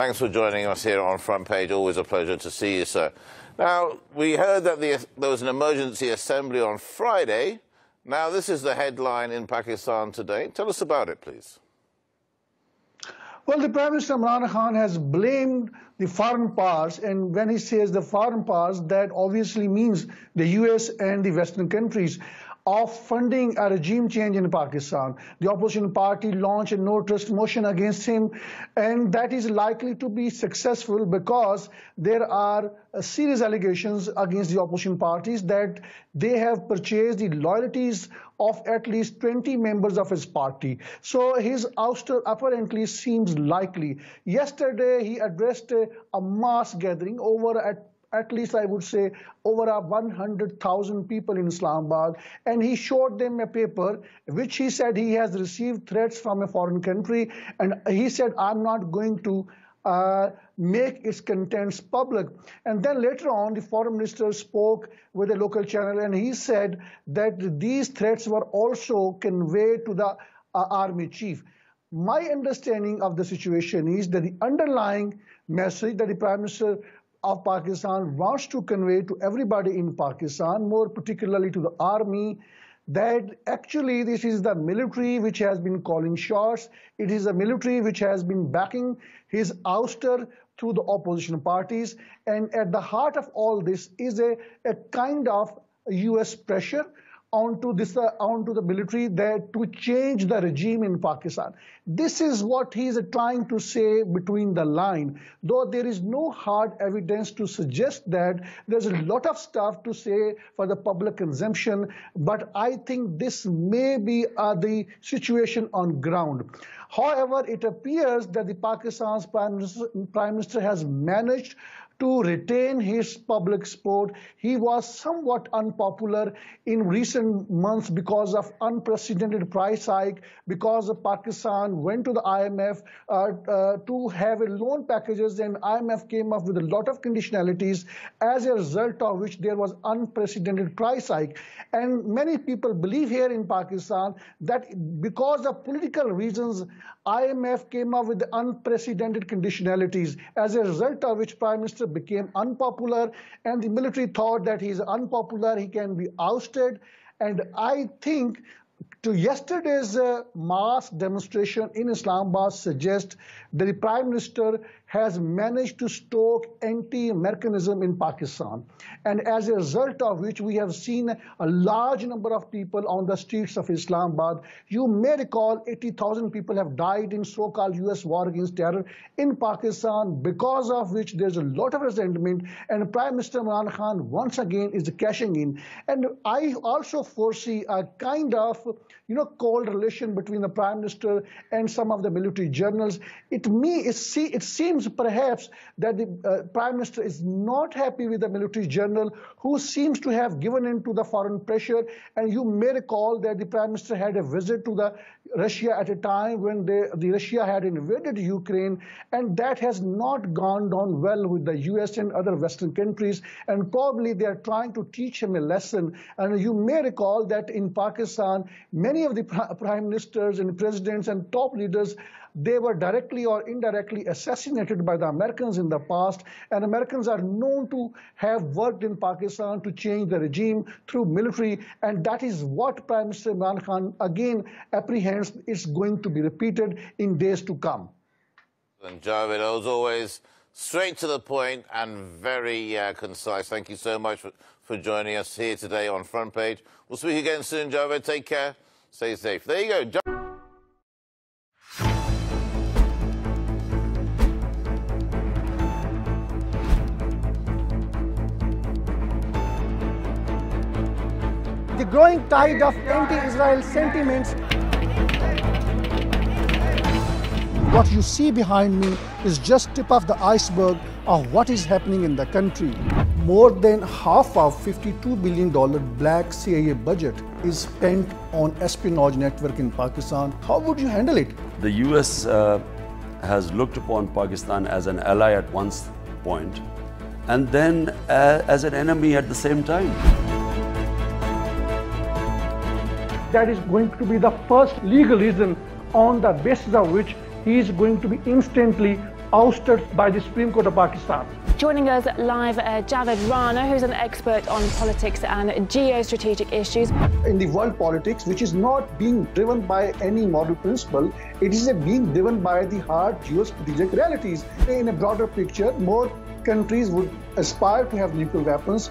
Thanks for joining us here on Front Page. Always a pleasure to see you, sir. Now, we heard that there was an emergency assembly on Friday. Now, this is the headline in Pakistan today. Tell us about it, please. Well, the Prime Minister Imran Khan has blamed the foreign powers, and when he says the foreign powers, that obviously means the US and the Western countries, of funding a regime change in Pakistan. The opposition party launched a no-trust motion against him, and that is likely to be successful because there are serious allegations against the opposition parties that they have purchased the loyalties of at least 20 members of his party. So his ouster apparently seems likely. Yesterday, he addressed a mass gathering over at least I would say over 100,000 people in Islamabad, and he showed them a paper which he said he has received threats from a foreign country, and he said, I'm not going to make its contents public. And then later on, the foreign minister spoke with a local channel, and he said that these threats were also conveyed to the army chief. My understanding of the situation is that the underlying message that the Prime Minister of Pakistan wants to convey to everybody in Pakistan, more particularly to the army, that actually this is the military which has been calling shots. It is the military which has been backing his ouster through the opposition parties. And at the heart of all this is a kind of US pressure onto the military to change the regime in Pakistan. This is what he is trying to say between the line, though there is no hard evidence to suggest that. There's a lot of stuff to say for the public consumption, but I think this may be the situation on ground. However, it appears that the Pakistan's Prime Minister has managed to retain his public support. He was somewhat unpopular in recent months because of unprecedented price hike, because Pakistan went to the IMF to have a loan packages, and IMF came up with a lot of conditionalities, as a result of which there was unprecedented price hike. And many people believe here in Pakistan that because of political reasons, IMF came up with the unprecedented conditionalities, as a result of which Prime Minister became unpopular, and the military thought that he is unpopular, he can be ousted. And I think to yesterday's mass demonstration in Islamabad suggests that the Prime Minister has managed to stoke anti-Americanism in Pakistan. And as a result of which we have seen a large number of people on the streets of Islamabad. You may recall 80,000 people have died in so-called US war against terror in Pakistan, because of which there's a lot of resentment, and Prime Minister Imran Khan once again is cashing in. And I also foresee a kind of cold relation between the Prime Minister and some of the military generals. It seems perhaps that the Prime Minister is not happy with the military general who seems to have given in to the foreign pressure. And you may recall that the Prime Minister had a visit to Russia at a time when Russia had invaded Ukraine, and that has not gone down well with the US and other Western countries, and probably they are trying to teach him a lesson. And you may recall that in Pakistan, many of the prime ministers and presidents and top leaders, they were directly or indirectly assassinated by the Americans in the past, and Americans are known to have worked in Pakistan to change the regime through military, and that is what Prime Minister Imran Khan again apprehends is going to be repeated in days to come. And Javed, as always, straight to the point and very concise. Thank you so much for joining us here today on Front Page. We'll speak again soon, Javed. Take care. Stay safe. There you go. The growing tide of anti-Israel sentiments. What you see behind me is just tip of the iceberg of what is happening in the country. More than half of $52 billion black CIA budget is spent on espionage network in Pakistan. How would you handle it? The US has looked upon Pakistan as an ally at one point, and then as an enemy at the same time. That is going to be the first legal reason on the basis of which he is going to be instantly ousted by the Supreme Court of Pakistan. Joining us live, Javed Rana, who's an expert on politics and geostrategic issues. In the world politics, which is not being driven by any moral principle, it is being driven by the hard geostrategic realities. In a broader picture, more countries would aspire to have nuclear weapons.